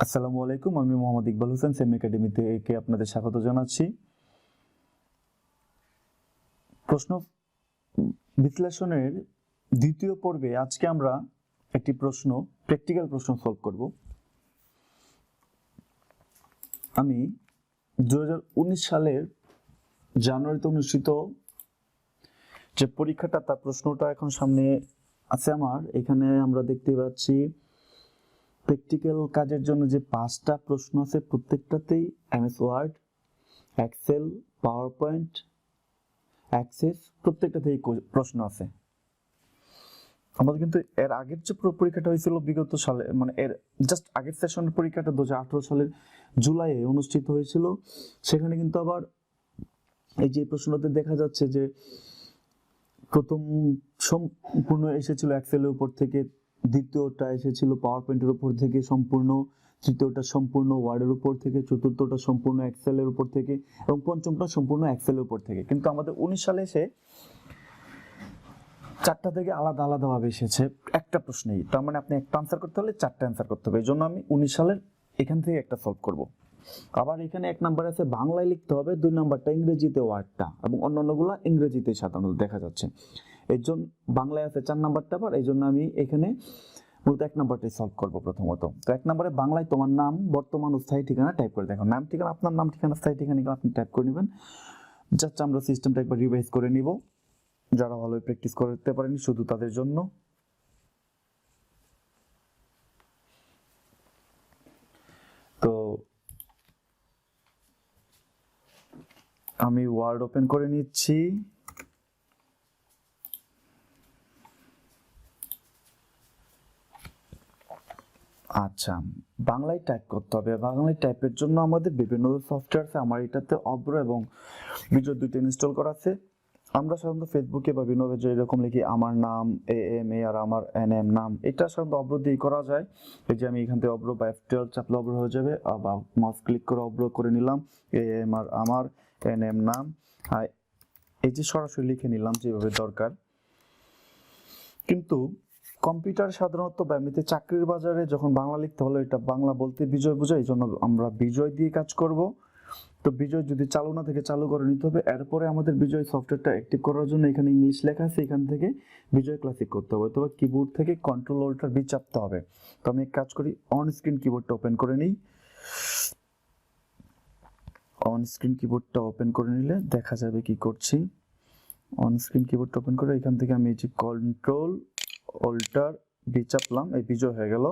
আসসালামু আলাইকুম, আমি মোহাম্মদ ইকবাল হোসেন সেম একাডেমিতে আপনাদের স্বাগত জানাচ্ছি। প্রশ্ন বিশ্লেষণের দ্বিতীয় পর্বে আজকে আমরা একটি প্র্যাকটিক্যাল প্রশ্ন সলভ করব। আমি 2019 সালের জানুয়ারিতে অনুষ্ঠিত যে পরীক্ষাটা, তার প্রশ্নটা এখন সামনে আছে আমার। এখানে আমরা দেখতে পাচ্ছি প্র্যাকটিক্যাল কাজের জন্য যে 5টা প্রশ্ন আছে, প্রত্যেকটাতেই MS word, excel, power point, access, প্রত্যেকটাতেই প্রশ্ন আছে। আমাদের কিন্তু এর আগের যে পরীক্ষাটা হয়েছিল বিগত সালে, মানে এর জাস্ট আগের সেশনের পরীক্ষাটা 2018 সালের জুলাইয়ে অনুষ্ঠিত হয়েছিল। সেখানে কিন্তু আবার এই যে প্রশ্নতে দেখা যাচ্ছে যে প্রথম সম্পূর্ণ এসেছিল এক্সেলের উপর থেকে, দ্বিতীয়টা এসেছিল পাওয়ার পয়েন্টের উপর থেকে সম্পূর্ণ, তৃতীয়টা সম্পূর্ণ ওয়ার্ডের উপর থেকে, চতুর্থটা সম্পূর্ণ এক্সেলের উপর থেকে এবং পঞ্চমটা সম্পূর্ণ এক্সেলের উপর থেকে। কিন্তু আমাদের 19 সালে এসে 4টা থেকে আলাদা আলাদা ভাবে এসেছে একটা প্রশ্নেই। তার মানে আপনি একটা আনসার করতে হলে 4টা আনসার করতে হবে। এই জন্য আমি 19 সালের এখান থেকে একটা সলভ করব। আবার এখানে 1 নাম্বার আছে বাংলায় লিখতে হবে, 2 নাম্বারটা ইংরেজিতে ওয়ার্ডটা, এবং অন্যান্যগুলো ইংরেজিতে সাধারণত দেখা যাচ্ছে। এর জন্য বাংলায় আছে 4 নাম্বারটা, আবার এই জন্য আমি এখানে মূলত 1 নাম্বারটাই সলভ করব প্রথমত। তো 1 নাম্বারে বাংলায় তোমার নাম, বর্তমান ও স্থায়ী ঠিকানা টাইপ করে দেখো। নাম ঠিকানা, আপনার নাম ঠিকানা, স্থায়ী ঠিকানা আপনি টাইপ করে নেবেন। জাস্ট আমরা সিস্টেমটা একবার রিভাইজ করে নিব। যারা ভালো প্র্যাকটিস করতে পারেনি শুধু তাদের জন্য। তো আমি ওয়ার্ড ওপেন করে নিচ্ছি। আচ্ছা, বাংলায় টাইপ করতে হবে। বাংলায় টাইপের জন্য আমাদের বিভিন্ন সফটওয়্যার আছে। আমার এটাতে অব্র এবং ব-০২ দুইটা ইনস্টল করা আছে। আমরা সাধারণত ফেসবুকে বা বিভিন্ন যে এরকম লিখি আমার নাম AM আর আমার NM নাম, এটা সাধারণত অব্র দিয়ে করা যায়। এই যে আমি এখান থেকে অব্র বা F12 চাপলে অব্র হয়ে যাবে। আবার মাউস ক্লিক করে অব্র করে নিলাম, AM আর আমার, NM নাম, এই যে সরাসরি লিখে নিলাম যেভাবে দরকার। কিন্তু কম্পিউটার সাধারণত বা এমনিতে চাকরির বাজারে যখন বাংলা লিখতে হলো, এটা বাংলা বলতে বিজয় বোঝায়, এই জন্য আমরা বিজয় দিয়ে কাজ করব। তো বিজয় যদি চালু না থেকে চালু করে নিতে হবে। এরপরে আমাদের বিজয় সফটওয়্যারটা অ্যাক্টিভ করার জন্য এখানে ইংলিশ লেখা আছে, এখান থেকে বিজয় ক্লাসিক করতে হবে। তবে কিবোর্ড থেকে কন্ট্রোল অল্টার বি চাপতে হবে। তো আমি এক কাজ করি, অন স্ক্রিন কিবোর্ডটা ওপেন করে নিই। অন স্ক্রিন কিবোর্ডটা ওপেন করে নিলে দেখা যাবে কি করছি। অন স্ক্রিন কিবোর্ডটা ওপেন করে এখান থেকে আমি এই যে কন্ট্রোল অল্টার বি চাপলাম, এই বিজয় হয়ে গেল।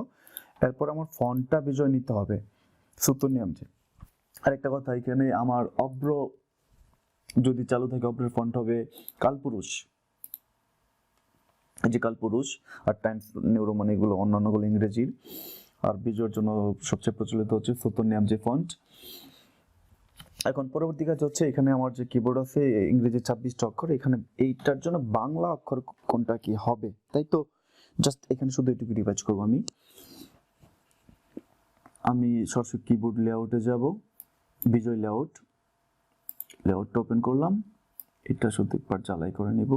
এরপর আমার ফন্টটা বিজয় নিতে হবে, সূত্র নিয়ম যে। আরেকটা কথা, এখানে আমার অব্র যদি চালু থাকে, অব্রের ফন্ট হবে কালপুরুষ, এই যে কালপুরুষ, আর টাইমস নিউ রোমান, এগুলো অন্যান্যগুলো ইংরেজির। আর বিজয়ের জন্য সবচেয়ে প্রচলিত হচ্ছে সূত্র নিয়ম যে ফন্ট। এখন পরবর্তী কাজ হচ্ছে, এখানে আমার যে কিবোর্ড আছে ইংরেজি 26টা অক্ষর, এখানে এইটার জন্য বাংলা অক্ষর কোনটা কি হবে, তাই তো জাস্ট এখানে শুধু এটুকু রিভাইজ করবো। আমি সরাসরি কিবোর্ড লেআউটে যাব, বিজয় লেআউটটা ওপেন করলাম। এটা শুধু একবার জ্বালাই করে নিব।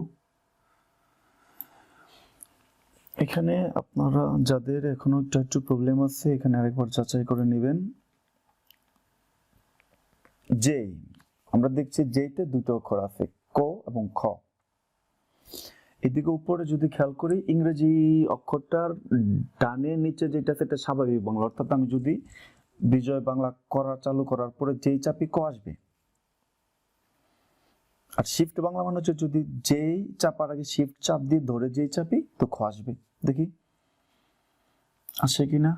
এখানে আপনারা যাদের এখনো একটু প্রবলেম আছে, এখানে আরেকবার যাচাই করে নেবেন। জে, আমরা দেখছি জেতে 2টা অক্ষর আছে, ক এবং খ। এদিকে উপরে যদি খেয়াল করি, ইংরেজি অক্ষরটার ডানে নিচে যেটা সেটা স্বাভাবিক বাংলা, অর্থাৎ আমি যদি বিজয় বাংলা চালু করার পরে যেই চাপি ক আসবে। আর শিফট বাংলা মানে হচ্ছে যদি যেই চাপার আগে শিফট চাপ দিয়ে ধরে যেই চাপি তো খ আসবে। দেখি আসে কিনা।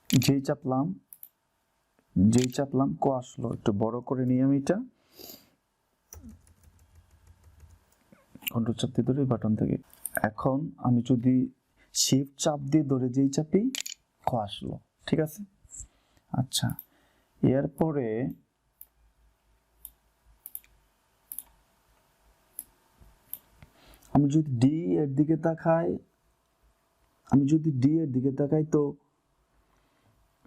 যেই চাপলাম ক আসলো। একটু বড় করে নিই আমি এটা, কন্ট্রোল চাপ দিয়ে ধরে বাটন থেকে। এখন আমি যদি শিফট চাপ দিয়ে ধরে যেই চাপি খ আসলো, ঠিক আছে। আচ্ছা, এরপরে আমি যদি ডি এর দিকে তাকাই, তো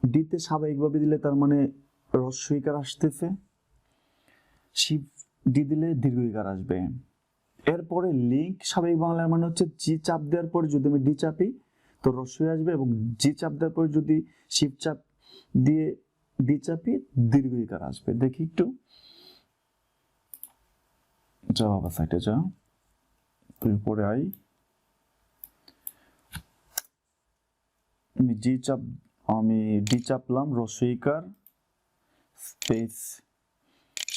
ডিতে স্বাভাবিকভাবে দিলে তার মানে হ্রস্বইকার আসতেছে, শিফট ডি দিলে দীর্ঘইকার আসবে। এরপরে লিঙ্ক স্বাভাবিক বাংলার মানে হচ্ছে জি চাপ দেওয়ার পরে যদি আমি ডি চাপি তো রস্বই আসবে, এবং জি চাপ দেওয়ার পর যদি শিফট চাপ দিয়ে ডি চাপি দীর্ঘ ইকার আসবে। দেখি একটু, যাও আবার সাইডে যাও, তুমি পরে আই, আমি ডি চাপলাম, রস্বই ইকার স্পেস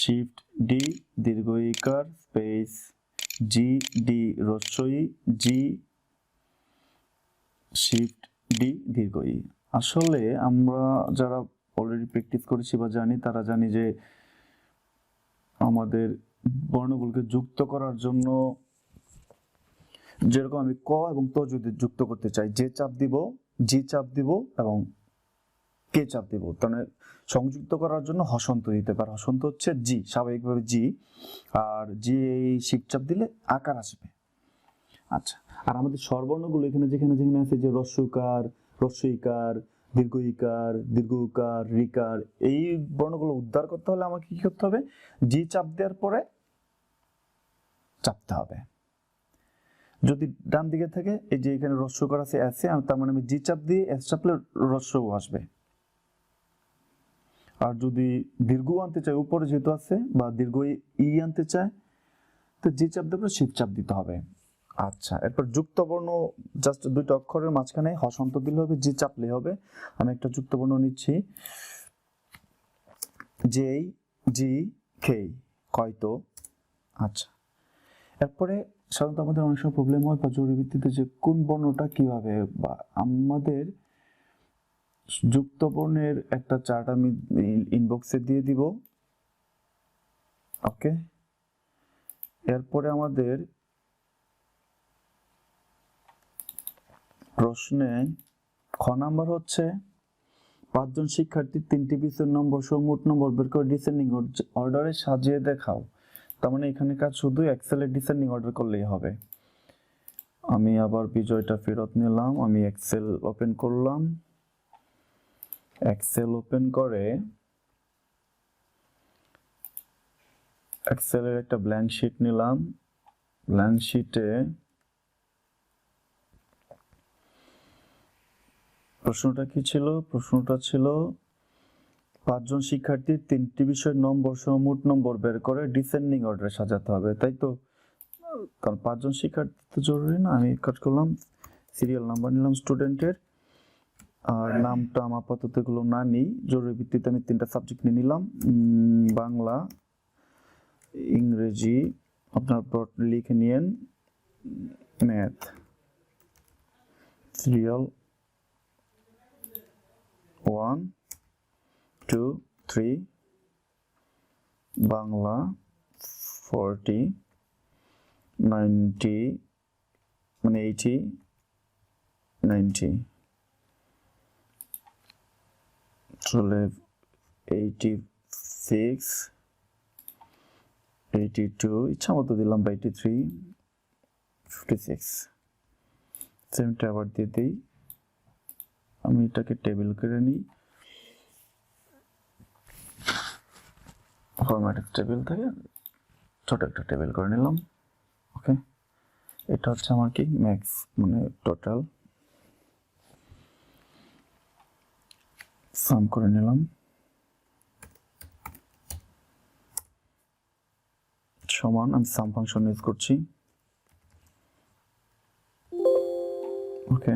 শিফট ডি দীর্ঘ ইকার স্পেস জি ডি রস্বই জি শিফট ডি দীর্ঘ ই। আসলে আমরা যারা অলরেডি প্র্যাকটিস করেছি বা জানি, তারা জানি যে আমাদের বর্ণগুলোকে যুক্ত করার জন্য, যেরকম আমি ক এবং ত যদি যুক্ত করতে চাই, যে চাপ দিব, জি চাপ দিব এবং কে চাপ দিব, তাহলে সংযুক্ত করার জন্য হসন্ত দিতে পারে। হসন্ত হচ্ছে জি, স্বাভাবিকভাবে জি, আর জি এই শিফট চাপ দিলে আকার আসবে। আচ্ছা, আর আমাদের স্বরবর্ণগুলো এখানে যেখানে যেখানে আছে, যে রস্বইকার, রস্বইকার, দীর্ঘ ইকার, দীর্ঘ উকার, রিকার, এই বর্ণগুলো উদ্ধার করতে হলে আমাকে কি করতে হবে? জি চাপ দেওয়ার পরে চাপতে হবে। যদি ডান দিকে থেকে এই যে এখানে রস্বইকার আছে এসে, তার মানে আমি জি চাপ দিয়ে এস চাপলে রস্বই আসবে। আর যদি দীর্ঘ আনতে চাই, উপরে যেহেতু আছে, বা দীর্ঘ ই আনতে চায়, তো জি চাপ দেওয়ার পরে শিফট চাপ দিতে হবে। আচ্ছা, এরপর যুক্ত বর্ণ, জাস্ট দুইটা অক্ষরের মাঝখানে হসন্ত দিলে হবে, জি চাপলে হবে। আমি একটা যুক্ত বর্ণ নিচ্ছি, জেই জি খেই কয়তো। আচ্ছা, এরপরে সাধারণত আমাদের অনেক সময় প্রবলেম হয় বা জরুরি ভিত্তিতে, যে কোন বর্ণটা কিভাবে, বা আমাদের যুক্ত বর্ণের একটা চার্ট আমি ইনবক্সে দিয়ে দিব। ওকে, এরপরে আমাদের প্রশ্নে খ নাম্বার হচ্ছে 5 জন শিক্ষার্থীর 3টি বিষয়ের নম্বর সহ মোট নম্বর বের করে ডিসেন্ডিং অর্ডারে সাজিয়ে দেখাও। তার মানে এখানে কাজ শুধু এক্সেলের ডিসেন্ডিং অর্ডার করলেই হবে। আমি আবার বিজয়টা ফেরত নিলাম, আমি এক্সেল ওপেন করলাম, এক্সেল ওপেন করে এক্সেলের একটা ব্ল্যাঙ্ক শিট নিলাম। ব্ল্যাঙ্ক শিটে প্রশ্নটা কি ছিল? প্রশ্নটা ছিল 5 জন শিক্ষার্থীর 3টি বিষয়ের নম্বর সহ মোট নম্বর বের করে ডিসেন্ডিং অর্ডারে সাজাতে হবে, তাই তো? কারণ 5 জন শিক্ষার্থী তো জরুরি না। আমি কাজ করলাম, সিরিয়াল নাম্বার নিলাম স্টুডেন্টের, আর নামটা আমার আপাতত এগুলো না নিই, জরুরি ভিত্তিতে আমি 3টা সাবজেক্ট নিয়ে নিলাম, বাংলা, ইংরেজি, আপনার লিখে নিয়েন, ম্যাথ। সিরিয়াল 1 2 3, বাংলা 40 90 মানে 80 90, চলে 86 82, ইচ্ছা মতো দিলাম বা 83 56, সেমটা আবার দিয়ে দিই। আমি এটাকে টেবিল করে নিই, ফরম্যাটেড টেবিল থেকে ছোট একটা টেবিল করে নিলাম। ওকে, এটা হচ্ছে আমার কি ম্যাক্স, মানে টোটাল সাম করে নিলাম, সমান, আমি সাম ফাংশন ইউজ করছি। ওকে,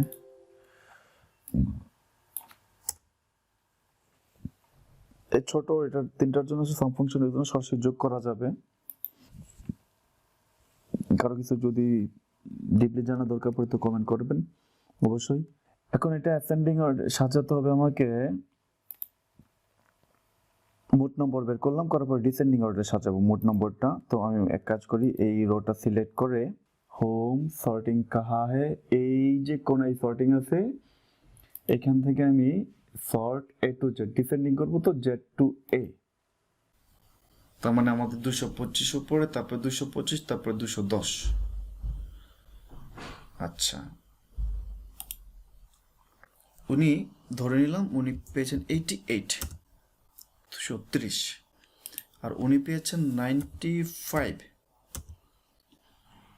এই ছোট, এটা 3টার জন্য সাম ফাংশন ইউজ করে সরাসরি যোগ করা যাবে। কারো কিছু যদি ডিপলি জানা দরকার পড়ে তো কমেন্ট করবেন অবশ্যই। এখন এটা অ্যাসেন্ডিং অর্ডার সাজাতে হবে আমাকে। মোট নম্বর বের করলাম, করার পর ডিসেন্ডিং অর্ডারে সাজাবো মোট নম্বরটা। তো আমি এক কাজ করি, এই রোটা সিলেক্ট করে হোম সর্টিং কাহা হে, এই যে কোন এই সর্টিং আছে, এখান থেকে আমি sort A to Z descending করবো, তো জেড টু এ। তার মানে আমাদের 225 উপরে, তারপর 225, তারপর 210। আচ্ছা, উনি ধরে নিলাম উনি পেয়েছেন 88 230, আর উনি পেয়েছেন 95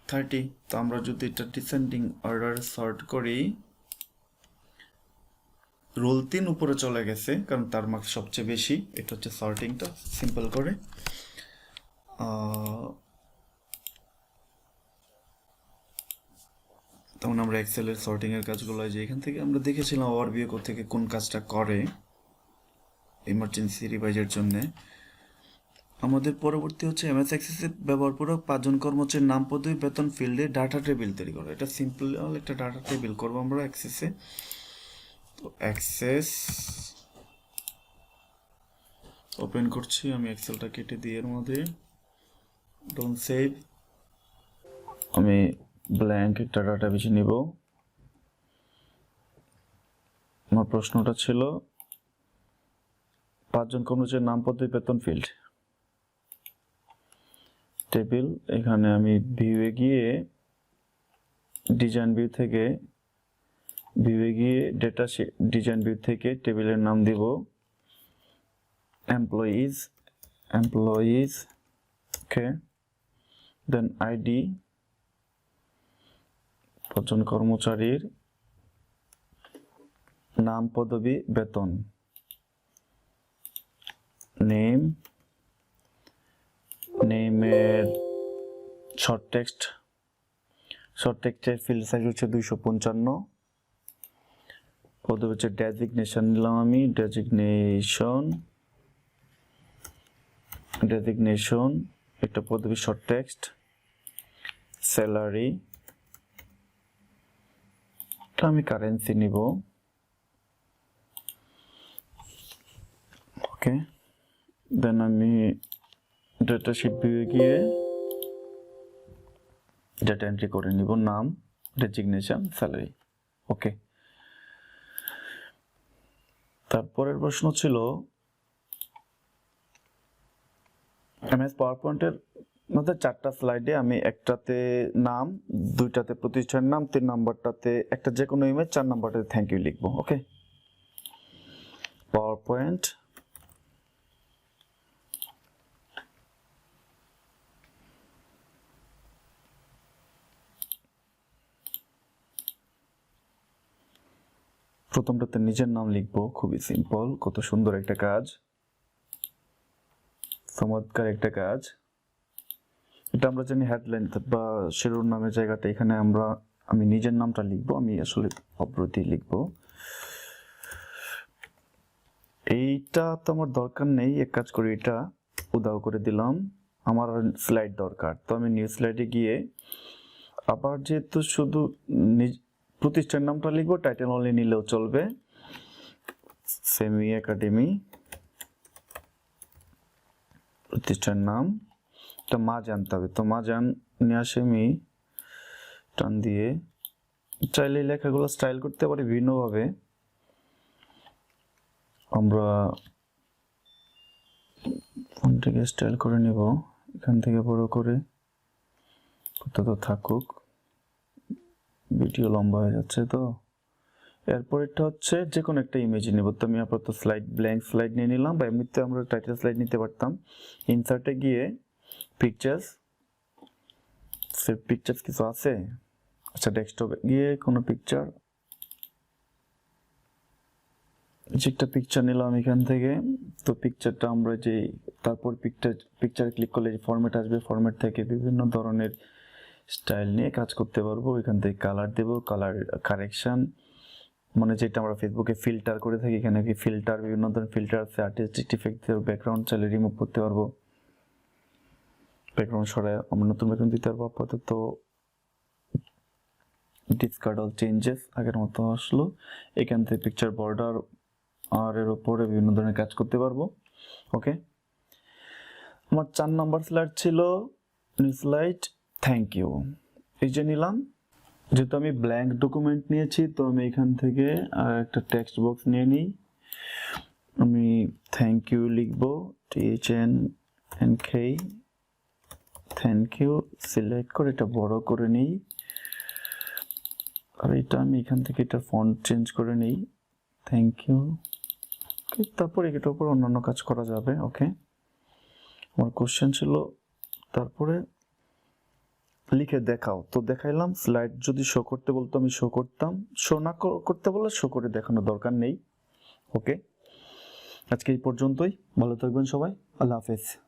30। তো আমরা যদি এটা ডিসেন্ডিং অর্ডার সর্ট করি, রোল 3 উপরে চলে গেছে কারণ তার মার্কস সবচেয়ে বেশি। এটা হচ্ছে সর্টিংটা সিম্পল করে। তখন আমরা এক্সেলের সর্টিংয়ের কাজগুলো যে এখান থেকে আমরা দেখেছিলাম ওভারভিউ থেকে কোন কাজটা করে ইমার্জেন্সি রিভাইজের জন্য। আমাদের পরবর্তী হচ্ছে এমএস অ্যাক্সেসে ব্যবহার করে 5 জন কর্মচারীর নাম পদবি বেতন ফিল্ডে ডাটা টেবিল তৈরি করা। এটা সিম্পল একটা ডাটা টেবিল করবো আমরা অ্যাক্সেসে। তো অ্যাক্সেস ওপেন করছি আমি, এক্সেলটা কেটে দিয়ে এর মধ্যে ডোন্ট সেভ, আমি ব্ল্যাঙ্ক একটা ডাটা বেছে নিব। আমার প্রশ্নটা ছিল 5 জন কর্মচারীর নাম পদবি বেতন ফিল্ড টেবিল। এখানে আমি ভিউয়ে গিয়ে ডিজাইন ভিউ থেকে ডেটা ডিজাইন ভিউ থেকে টেবিলের নাম দিব এমপ্লয়িজ, ওকে। দেন আইডি 5 জন কর্মচারীর নাম পদবি বেতন, নেমের শর্ট টেক্সটের ফিল্ড সাইজ হচ্ছে 255, পদবি হচ্ছে ডেজিগনেশন নিলাম আমি, ডেজিগনেশন একটা পদবি শর্ট টেক্সট, স্যালারি আমি কারেন্সি নিব, ওকে। দেন আমি ডেটা শিট ভিউয়ে গিয়ে ডেটা এন্ট্রি করে নিব, নাম, ডেজিগনেশন, স্যালারি, ওকে। তারপরের প্রশ্ন ছিল এমএস পাওয়ার পয়েন্টের মধ্যে 4টা স্লাইডে আমি একটাতে নাম, 2টাতে প্রতিষ্ঠানের নাম, 3 নাম্বারটাতে একটা যে কোনো ইমেজ, 4 নাম্বারটাতে থ্যাংক ইউ লিখবো, ওকে। পাওয়ার পয়েন্ট প্রথমটাতে নিজের নাম লিখবো, খুবই সিম্পল, কত সুন্দর একটা কাজ, চমৎকার একটা কাজ। এটা আমরা জানি হেডলাইন বা শিরোনামের জায়গাটা, এখানে আমি নিজের নামটা লিখবো, আমি আসলে অব্রতি লিখবো। এইটা তো আমার দরকার নেই, এক কাজ করি এটা উদাও করে দিলাম, আমার স্লাইড দরকার। তো আমি নিউ স্লাইডে গিয়ে আবার যেহেতু শুধু প্রতিষ্ঠান নামটা লিখবো, টাইটেল অনলি নিলেও চলবে, সেমি একাডেমি প্রতিষ্ঠান নাম, এটা মা জানতে হবে। তো মা জান নিয়ে আসে আমি টান দিয়ে, চাইলে লেখাগুলো স্টাইল করতে পারি বিভিন্নভাবে, আমরা ফোন থেকে স্টাইল করে নেব, এখান থেকে বড় করে, কত তো থাকুক, ভিডিও লম্বা হয়ে যাচ্ছে। তো এরপরেরটা হচ্ছে যে কোনো একটা ইমেজ নেব। তো আমি আপাতত ব্ল্যাঙ্ক স্লাইড নিয়ে নিলাম, বা এমনিতে আমরা টাইটেল স্লাইড নিতে পারতাম। ইনসার্টে গিয়ে পিকচার্স কিছু আছে, আচ্ছা ডেস্কটপে গিয়ে কোনো পিকচার, একটা পিকচার নিলাম এখান থেকে। তো পিকচারটা আমরা যে তারপর পিকচার ক্লিক করলে ফরম্যাট আসবে, ফরম্যাট থেকে বিভিন্ন ধরনের স্টাইল নিয়ে কাজ করতে পারবো। এখান থেকে কালার দেব, কালার কারেকশন, মানে যেটা আমরা ফেসবুকে ফিল্টার করে থাকি, এখানে কি ফিল্টার, বিভিন্ন ধরনের ফিল্টার আছে, আর্টিস্টিক ইফেক্ট, ব্যাকগ্রাউন্ড চাইলে রিমুভ করতে পারবো, ব্যাকগ্রাউন্ড সরাই আমরা নতুন ব্যাকগ্রাউন্ড দিতে পারবো। আপাতত ডিসকার্ড অল চেঞ্জেস আগের মতো আসলো। এখান থেকে পিকচার বর্ডার আর এর উপরে বিভিন্ন ধরনের কাজ করতে পারবো, ওকে। আমার 4 নাম্বার স্লাইড ছিল নিউ স্লাইড থ্যাংক ইউ, এই যে নিলাম। যেহেতু আমি ব্ল্যাঙ্ক ডকুমেন্ট নিয়েছি, তো আমি এখান থেকে একটা টেক্সট বক্স নিয়ে নিই, আমি থ্যাংক ইউ লিখবো, THNK, থ্যাংক ইউ সিলেক্ট করে এটা বড় করে নিই, আর এটা আমি এখান থেকে এটা ফন্ট চেঞ্জ করে নিই, থ্যাংক ইউ, তারপর এটার উপর অন্যান্য কাজ করা যাবে, ওকে। আমার কোশ্চেন ছিল তারপরে লিখে দেখাও, তো দেখাইলাম। স্লাইড যদি শো করতে বলতো আমি শো করতাম, শো না করতে বললে শো করে দেখানোর দরকার নেই। ওকে, আজকে এই পর্যন্তই। ভালো থাকবেন সবাই। আল্লাহ হাফেজ।